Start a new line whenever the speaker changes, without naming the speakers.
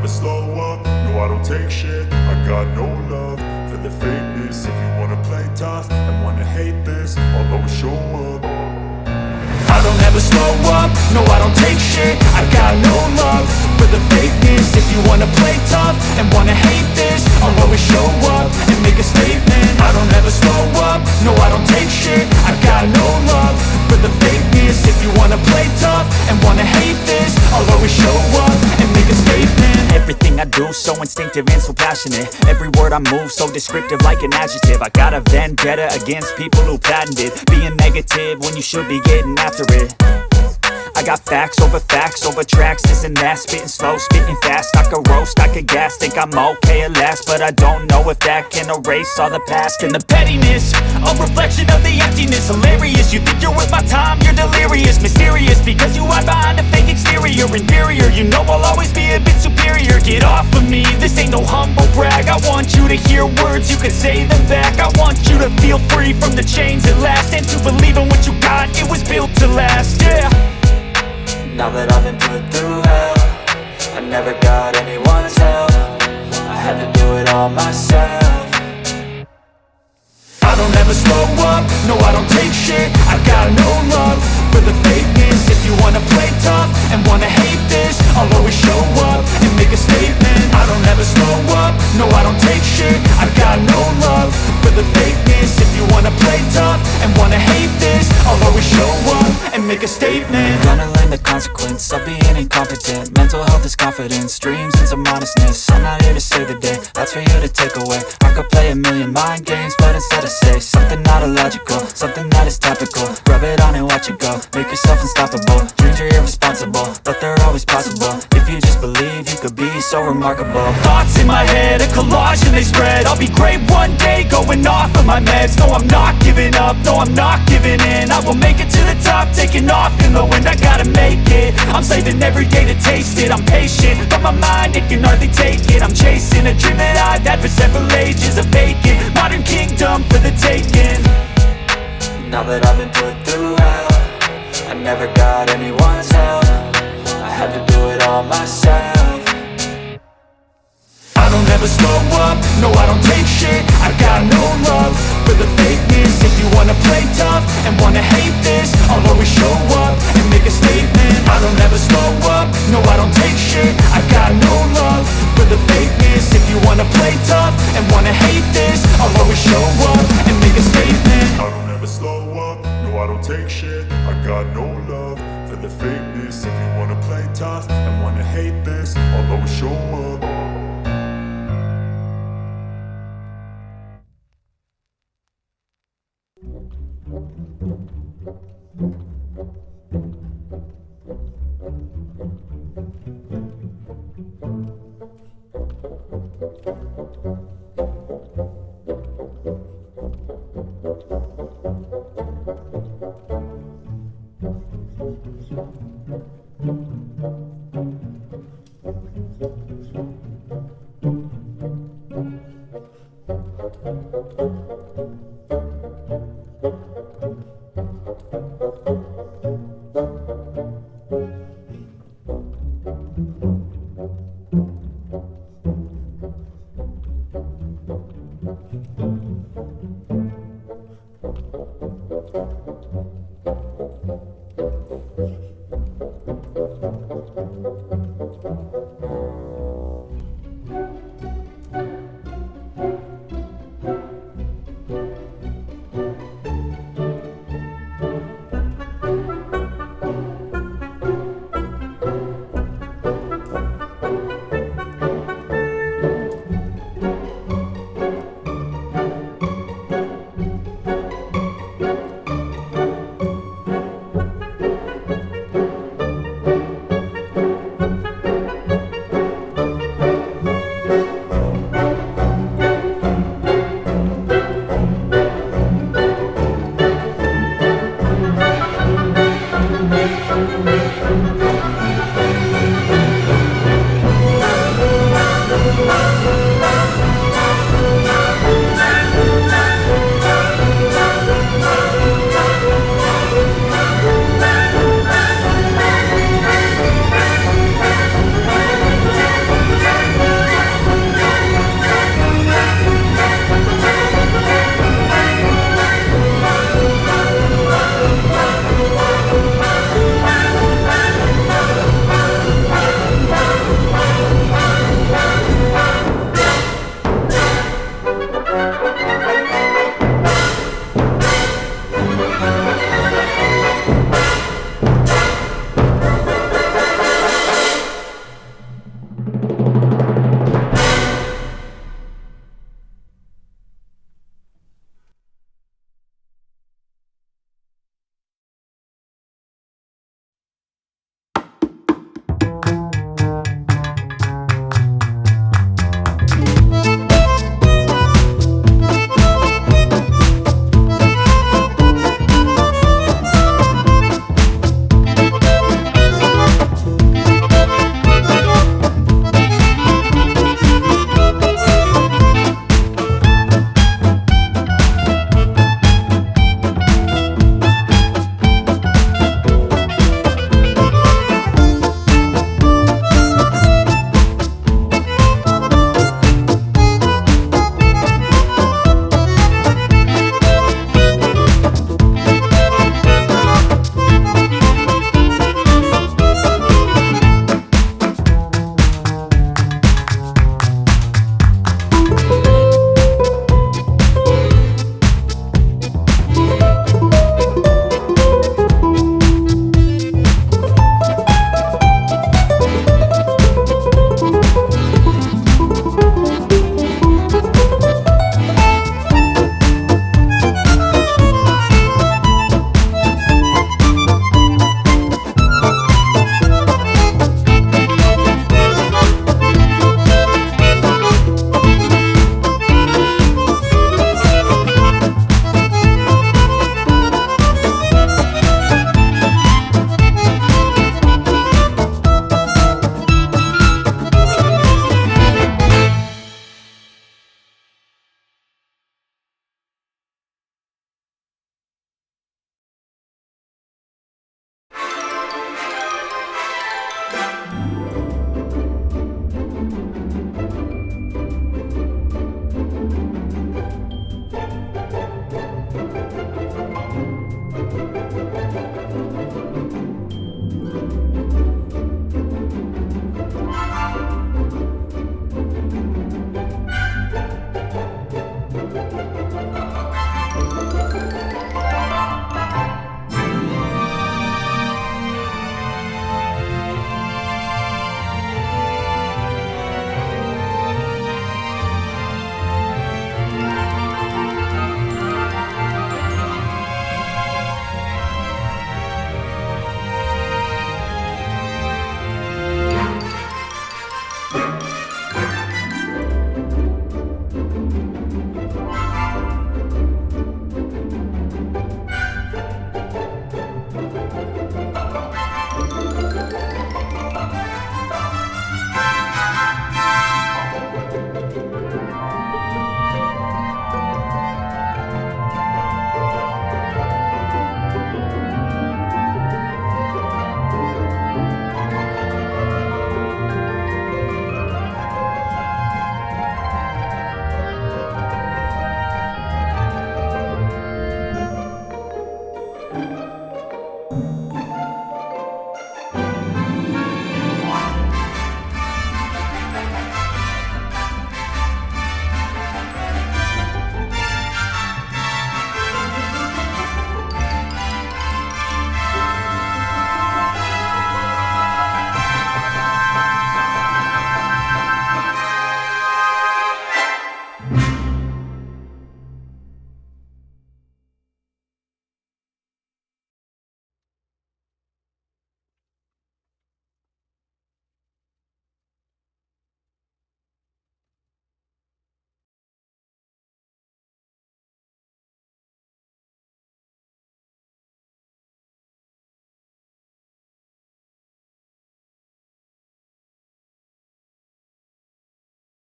slow up, no I don't take shit. I got no love for the fakeness. If you wanna play tough and wanna hate this, I'll always show up. I don't ever slow up, no I don't take shit. I got no love for the fakeness. If you wanna play tough and wanna hate this, I'll always show up and make a statement. I don't ever slow up, no I don't take shit. I got no love for the fakeness. If you wanna play tough and wanna hate this, I'll always show up and make a statement.
Everything I do so instinctive and so passionate. Every word I move so descriptive like an adjective. I got a vendetta against people who patented being negative when you should be getting after it. I got facts over tracks, this and that. Spitting slow, spitting fast, I could roast, I could gas. Think I'm okay at last, but I don't know if that can erase all the past. And the pettiness, a reflection of the emptiness. Hilarious, you think you're worth my time, you're delirious. Mysterious, because you hide behind a fake exterior. Inferior, you know I'll always be a bit superior. Get off of me, this ain't no humble brag. I want you to hear words, you can say them back. I want you to feel free from the chains at last, and to believe in what you got, it was built to last, yeah.
Now that I've been put through hell, I never got anyone's help. I had to do it all myself.
I don't ever slow up, no I don't take shit. I got no love for the fakeness. If you wanna play tough and wanna hate this, I'll always show up and make a statement. I don't ever slow up, no I don't take shit. I got no love for the fakeness. If you wanna play tough and wanna hate this, I'll always show up and make a statement.
Gonna learn the consequence of being incompetent. Mental health is confidence, dreams and some honestness. I'm not here to save the day, that's for you to take away. I could play a million mind games, but instead I say something not illogical, something that is topical. Rub it on and watch it go, make yourself unstoppable. Dreams are irresponsible, but they're always possible. If you just believe, you could be so remarkable.
Thoughts in my head, a collage and they spread. I'll be great one day, going off of my meds. No, I'm not giving up, no, I'm not giving in. I will make it to the top, taking off in the wind. I gotta make it, I'm saving every day to taste it. I'm patient, but my mind, it can hardly take it. I'm chasing a dream that I've had for several ages. A vacant, modern kingdom for the taking.
Now that I've been put through hell, I never got anyone's help. I had to do it all myself.
I don't ever slow up, no I don't take shit. I got no love for the fakeness. If you wanna play tough and wanna hate this, I'll always show up and make a statement. I don't ever slow up, no I don't take shit. I got no love for the fakeness. If you wanna play tough and wanna hate this, I'll always show up and make a statement. I don't ever slow up, no I don't take shit. I got no love for the fakeness. If you wanna play tough and wanna hate this, I'll always show up.